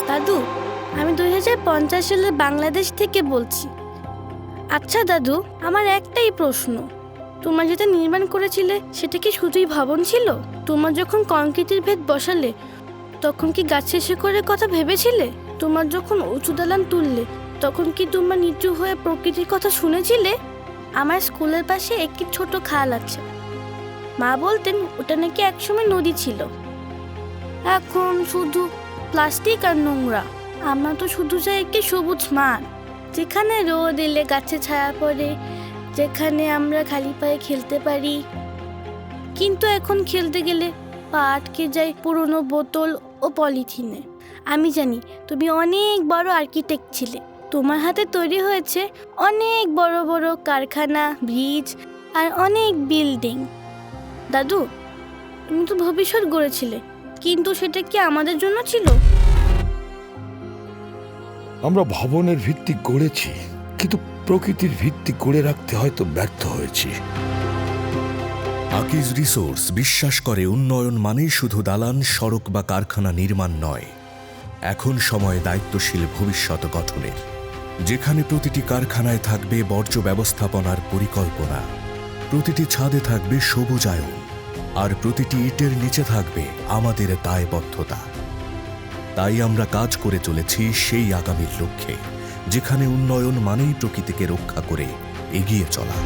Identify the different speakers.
Speaker 1: দাদু, আমি 2050 সালে বাংলাদেশ থেকে বলছি। আচ্ছা দাদু, আমার একটাই প্রশ্ন, তোমরা যেটা নির্মাণ করেছিলে সেটা কি শুধুই ভবন ছিল? তোমার যখন কংক্রিটের ভেদ বসালে তখন কি গাছের শেকড়ের কথা ভেবেছিলে? তোমার যখন উঁচু দালান তুললে তখন কি তোমার নিচু হয়ে প্রকৃতির কথা শুনেছিলে? আমার স্কুলের পাশে একটি ছোট খাল আছে, মা বলতেন ওটা নাকি একসময় নদী ছিল, এখন শুধু প্লাস্টিক আর নোংরা। আমরা তো শুধু চাই একটি সবুজ মাঠ, যেখানে রোদ এলে গাছে ছায়া পড়ে, যেখানে আমরা খালি পায়ে খেলতে পারি। কিন্তু এখন খেলতে গেলে পা আটকে যায় পুরনো বোতল ও পলিথিনে। আমি জানি তুমি অনেক বড় আর্কিটেক্ট ছিলে, তোমার হাতে তৈরি হয়েছে অনেক বড় বড় কারখানা, ব্রিজ আর অনেক বিল্ডিং। দাদু, তুমি তো ভবিষ্যৎ গড়েছিলে, কিন্তু সেটা কি আমাদের জন্য ছিল?
Speaker 2: আমরা ভবনের ভিত্তি গড়েছি, কিন্তু প্রকৃতির ভিত্তি গড়ে রাখতে হয়তো ব্যর্থ হয়েছি।
Speaker 3: আকিজ রিসোর্স বিশ্বাস করে উন্নয়ন মানেই শুধু দালান, সড়ক বা কারখানা নির্মাণ নয়। এখন সময় দায়িত্বশীল ভবিষ্যৎ গঠনের, যেখানে প্রতিটি কারখানায় থাকবে বর্জ্য ব্যবস্থাপনার পরিকল্পনা, প্রতিটি ছাদে থাকবে সবুজায়ন, আর প্রতিটি ইটের নিচে থাকবে আমাদের দায়বদ্ধতা। তাই আমরা কাজ করে চলেছি সেই আগামীর লক্ষ্যে, যেখানে উন্নয়ন মানেই প্রকৃতিকে রক্ষা করে এগিয়ে চলা।